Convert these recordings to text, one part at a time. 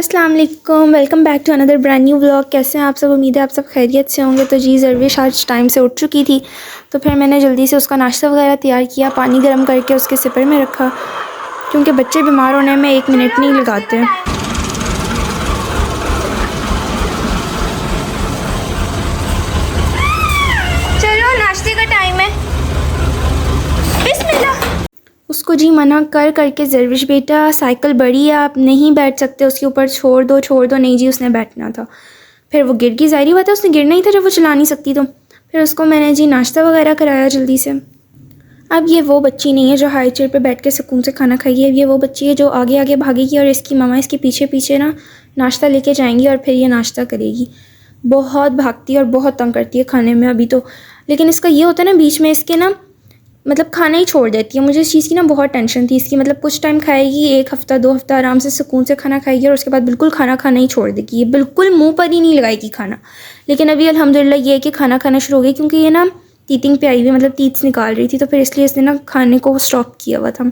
अस्सलाम वालेकुम, welcome back to another brand new vlog. कैसे हैं आप सब? उम्मीद है आप सब खैरियत से होंगे। तो जी ज़रविश आज टाइम से उठ चुकी थी, तो फिर मैंने जल्दी से उसका नाश्ता वगैरह तैयार किया, पानी गर्म करके उसके सिपर में रखा, क्योंकि बच्चे बीमार होने में 1 मिनट नहीं लगाते। चलो नाश्ते का टाइम है, बिस्मिल्लाह। उसको जी मना कर करके, ज़रविश बेटा साइकिल बड़ी है, आप नहीं बैठ सकते उसके ऊपर, छोड़ दो। नहीं जी, उसने बैठना था। फिर वो गिर गई, ज़ाहिर बात है उसने गिरना ही था जब वो चला नहीं सकती। तो फिर उसको मैंने जी नाश्ता वगैरह कराया जल्दी से। अब ये वो बच्ची नहीं है जो हाई चेयर पे बैठ के सुकून से खाना खाएगी। अब ये वो बच्ची है जो आगे आगे भागेगी और इसकी मम्मा इसके पीछे पीछे ना नाश्ता लेके जाएंगी और फिर ये नाश्ता करेगी। बहुत भागती है और बहुत तंग करती है खाने में अभी तो। लेकिन इसका ये होता है ना, बीच में इसके ना मतलब खाना ही छोड़ देती है। मुझे इस चीज़ की ना बहुत टेंशन थी इसकी। मतलब कुछ टाइम खाएगी, 1 हफ़्ता 2 हफ़्ता आराम से सुकून से खाना खाएगी और उसके बाद बिल्कुल खाना खाना ही छोड़ देगी। ये बिल्कुल मुंह पर ही नहीं लगाएगी खाना। लेकिन अभी अल्हम्दुलिल्लाह ये है कि खाना खाना शुरू हो गई, क्योंकि ये ना टीथिंग पे आई हुई, मतलब टीथ्स निकाल रही थी, तो फिर इसलिए इसने ना खाने को स्टॉप किया हुआ था।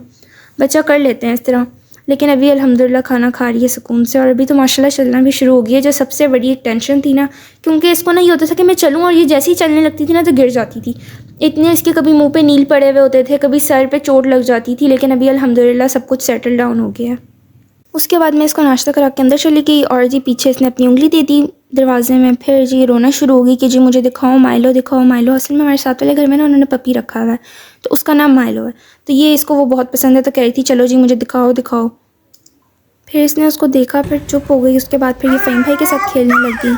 बच्चा कर लेते हैं इस तरह। लेकिन अभी अल्हम्दुलिल्लाह खाना खा रही है सुकून से, और अभी तो माशाल्लाह चलना भी शुरू हो गई है, जो सबसे बड़ी एक टेंशन थी ना। क्योंकि इसको ना ये होता था कि मैं चलूँ, और ये जैसे ही चलने लगती थी ना तो गिर जाती थी। इतने इसके कभी मुंह पे नील पड़े हुए होते थे, कभी सर पे चोट लग जाती थी। लेकिन अभी अल्हम्दुलिल्लाह सब कुछ सेटल डाउन हो गया है। उसके बाद मैं इसको नाश्ता करा के अंदर चली गई, और जी पीछे इसने अपनी उंगली दे दी दरवाजे में। फिर जी रोना शुरू हो गई कि जी मुझे दिखाओ माइलो, दिखाओ माइलो। असल में हमारे साथ वाले घर में ना उन्होंने पपी रखा हुआ है, तो उसका नाम माइलो है। तो ये इसको वो बहुत पसंद है, तो कह रही थी चलो जी मुझे दिखाओ दिखाओ। फिर इसने उसको देखा, फिर चुप हो गई। उसके बाद फिर ये फ़हीम भाई के साथ खेलने लग गई।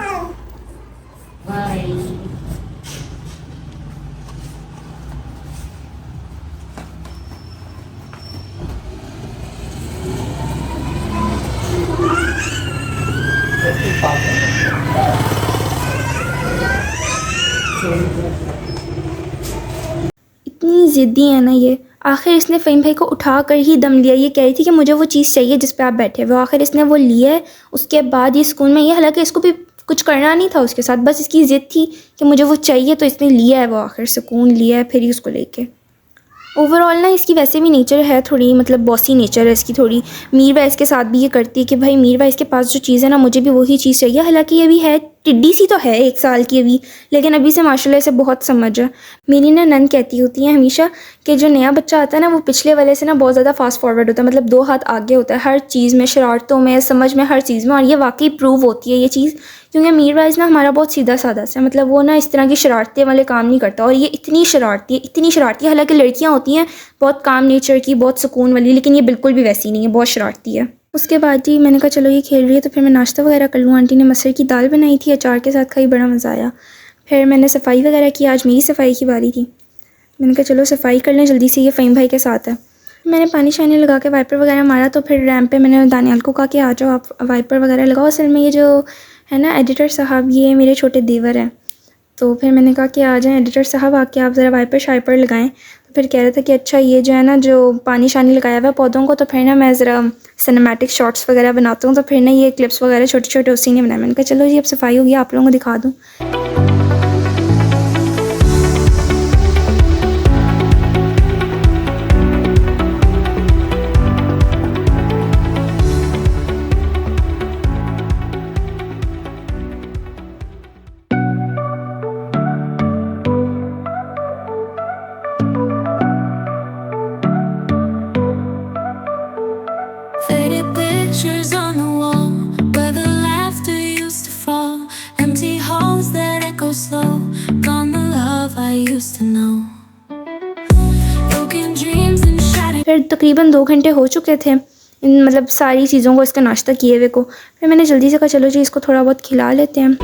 इतनी ज़िद्दी है ना ये। आखिर इसने फ़हीम भाई को उठा कर ही दम लिया। ये कह रही थी कि मुझे वो चीज़ चाहिए जिस पे आप बैठे हुए हो। आखिर इसने वो लिया है। उसके बाद ये स्कूल में ये, हालांकि इसको भी कुछ करना नहीं था उसके साथ, बस इसकी ज़िद थी कि मुझे वो चाहिए, तो इसने लिया है वो। आखिर सुकून लिया है फिर ही उसको लेके। ओवरऑल ना इसकी वैसे भी नेचर है थोड़ी, मतलब बॉसी नेचर है इसकी थोड़ी। मीर वाइस के साथ भी ये करती है कि भाई मीर वाइस के पास जो चीज़ है ना, मुझे भी वही चीज़ चाहिए। हालांकि ये भी है टिड्डी सी तो है, 1 साल की अभी, लेकिन अभी से माशाल्लाह से बहुत समझ है। मेरी ना नन कहती होती है हमेशा कि जो नया बच्चा आता है ना, वो पिछले वाले से ना बहुत ज़्यादा फास्ट फॉरवर्ड होता है, मतलब 2 हाथ आगे होता है हर चीज़ में, शरारतों में, समझ में, हर चीज़ में। और ये वाकई प्रूव होती है ये चीज़, क्योंकि मीर वाइज ना हमारा बहुत सीधा साधा सा, मतलब वो ना इस तरह की शरारतें वाले काम नहीं करता। और ये इतनी शरारती है। हालांकि लड़कियाँ होती हैं बहुत काम नेचर की, बहुत सुकून वाली, लेकिन ये बिल्कुल भी वैसी नहीं है, बहुत शरारती है। उसके बाद जी मैंने कहा चलो ये खेल रही है तो फिर मैं नाश्ता वगैरह कर लूँ। आंटी ने मसर की दाल बनाई थी, अचार के साथ खाई, बड़ा मज़ा आया। फिर मैंने सफाई वगैरह की, आज मेरी सफाई की बारी थी। मैंने कहा चलो सफाई कर लें जल्दी से, ये फ़हीम भाई के साथ है। मैंने पानी शानी लगा के वाइपर वगैरह मारा, तो फिर रैम्प पे मैंने दानियाल को कहा कि आ जाओ आप वाइपर वगैरह लगाओ। असल में ये जो है ना एडिटर साहब, ये मेरे छोटे देवर हैं। तो फिर मैंने कहा कि आ जाएं एडिटर साहब, आके आप ज़रा वाइपर शाइपर लगाएं। तो फिर कह रहे थे कि अच्छा ये जो है ना, जो पानी शानी लगाया हुआ है पौधों को, तो फिर ना मैं ज़रा सिनेमैटिक शॉट्स वगैरह बनाता हूँ। तो फिर ना ये क्लिप्स वगैरह छोटे छोटे उसी ने बनाए। मैंने कहा चलो जी अब सफाई होगी, आप लोगों को दिखा दूँ। Faded pictures on the wall where the laughter used to fall. Empty halls that echo slow. Gone the love I used to know. Broken dreams and shattered. फिर तकरीबन 2 घंटे हो चुके थे इन मतलब सारी चीज़ों को, इसका नाश्ता किए हुए को। फिर मैंने जल्दी से कहा चलो जी इसको थोड़ा बहुत खिला लेते हैं।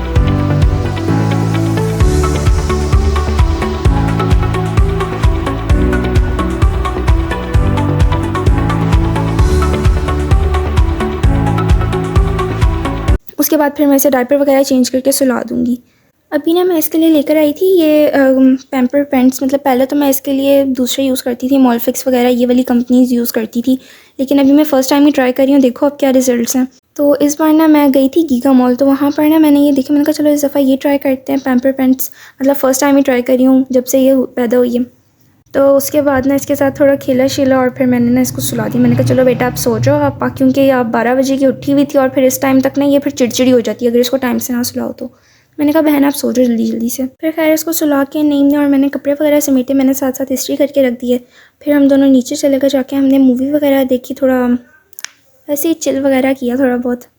उसके बाद फिर मैं इसे डायपर वगैरह चेंज करके सुला दूँगी। अभी ना मैं इसके लिए लेकर आई थी ये पैम्पर पैंट्स। मतलब पहले तो मैं इसके लिए दूसरे यूज़ करती थी, मॉलफिक्स वगैरह ये वाली कंपनीज़ यूज़ करती थी, लेकिन अभी मैं फ़र्स्ट टाइम ही ट्राई कर रही हूँ। देखो अब क्या रिज़ल्ट्स हैं। तो इस बार ना मैं गई थी गीगा मॉल, तो वहाँ पर ना मैंने ये देखा, मैंने कहा चलो इस दफ़ा ये ट्राई करते हैं पैम्पर पैंट्स। मतलब फ़र्स्ट टाइम ही ट्राई कर रही हूँ जब से ये पैदा हुई है। तो उसके बाद ना इसके साथ थोड़ा खेला शेला और फिर मैंने ना इसको सुला दी। मैंने कहा चलो बेटा आप सो जाओ आप, क्योंकि आप 12 बजे की उठी हुई थी और फिर इस टाइम तक ना ये फिर चिड़चिड़ी हो जाती है अगर इसको टाइम से ना सुलाओ तो। मैंने कहा बहन आप सो जाओ जल्दी जल्दी से। फिर खैर इसको सुला के नईम ने और मैंने कपड़े वगैरह समेटे, मैंने साथ साथ इस्त्री करके रख दिए। फिर हम दोनों नीचे चले गए, जाके हमने मूवी वगैरह देखी, थोड़ा ऐसे ही चिल वगैरह किया थोड़ा बहुत।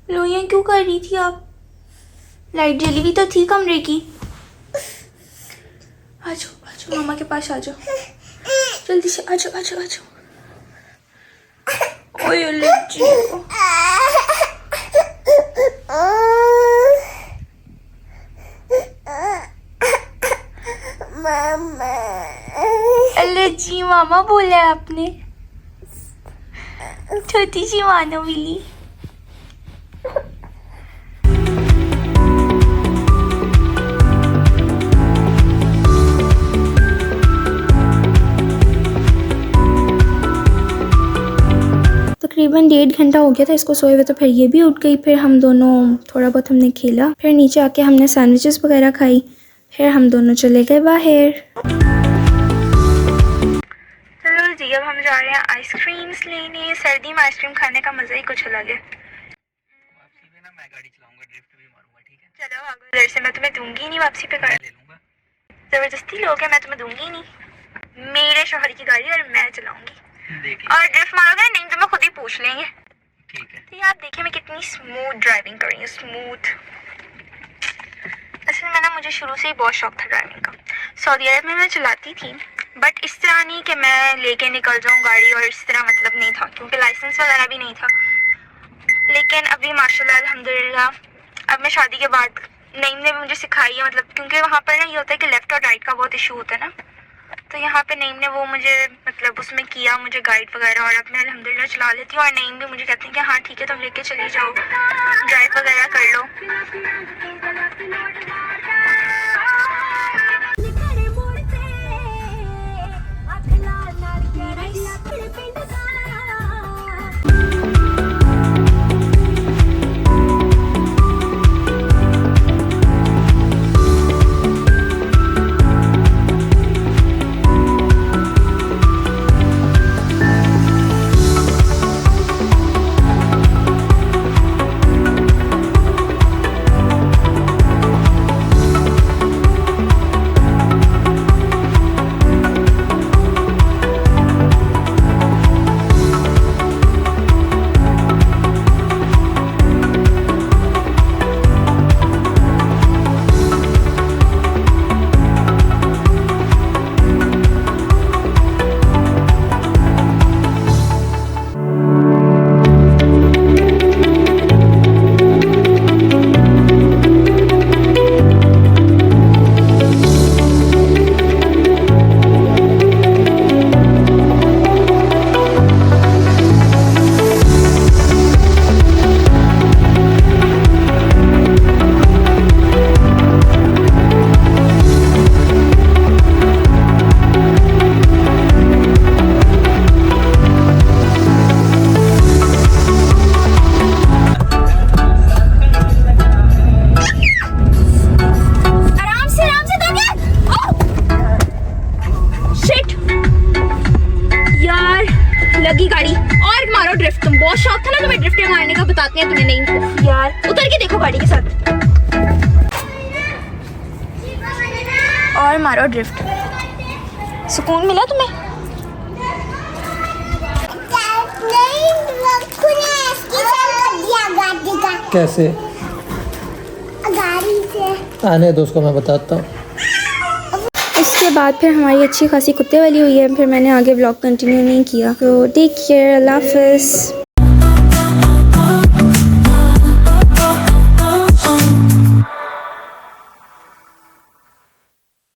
रोइयाँ क्यों कर रही थी आप? लाइट जली हुई तो थी कमरे की। आ जाओ आ जाओ मामा के पास आ जाओ, जल्दी से आ जाओ आ जाओ आ जाओ। ओए लज्जी जी मामा बोला है आपने, छोटी सी मानो मिली। तकरीबन 1.5 घंटा हो गया था इसको सोए हुए, तो फिर ये भी उठ गई। फिर हम दोनों थोड़ा बहुत हमने खेला, फिर नीचे आके हमने सैंडविचेस वगैरह खाई, फिर हम दोनों चले गए बाहर। चलो जी अब हम जा रहे हैं आइसक्रीम्स लेने। सर्दी में आइसक्रीम खाने का मज़ा ही कुछ अलग है। मैं गाड़ी चलाऊंगा, ड्रिफ्ट भी मारूंगा, ठीक है? चलो आगे इधर से, मैं तुम्हें दूंगी नहीं वापसी पे गाड़ी। ले लूंगा। जबरदस्ती लोगे, मैं तुम्हें दूंगी नहीं, मेरे शोहर की गाड़ी और मैं चलाऊंगी। देखिए और ड्रिफ्ट मारोगे नहीं तो मैं खुद ही पूछ लेंगे, ठीक है? तो आप देखिए मैं कितनी स्मूथ ड्राइविंग कर रही हूँ, स्मूथ। असल में ना मुझे शुरू से ही बहुत शौक था ड्राइविंग का। सऊदी अरब में मैं चलाती थी, बट इस तरह नहीं कि मैं लेके निकल जाऊँ गाड़ी, और इस तरह मतलब नहीं था क्योंकि लाइसेंस वगैरह भी नहीं था। लेकिन अभी माशाल्लाह अल्हम्दुलिल्लाह अब मैं शादी के बाद नईम ने भी मुझे सिखाई है, मतलब क्योंकि वहाँ पर ना ये होता है कि लेफ़्ट और राइट का बहुत इशू होता है ना, तो यहाँ पे नईम ने वो मुझे मतलब उसमें किया, मुझे गाइड वगैरह, और अब मैं अल्हम्दुलिल्लाह चला लेती हूँ। और नईम भी मुझे कहते हैं कि हाँ ठीक है तुम लेके चली जाओ, ड्राइव वगैरह कर लो। लगी गाड़ी और मारो ड्रिफ्ट। तुम बहुत शौक था ना तुम्हें ड्रिफ्ट मारने का, बताते हैं तुम्हें नहीं यार, उतर के देखो गाड़ी के साथ और मारो ड्रिफ्ट। सुकून मिला तुम्हें? कैसे? गाड़ी से आने दो उसको, मैं बताता हूँ। इसके बाद फिर हमारी अच्छी खासी कुत्ते वाली हुई है, फिर मैंने आगे व्लॉग कंटिन्यू नहीं किया। तो टेक केयर, अल्लाह हाफ़िज़।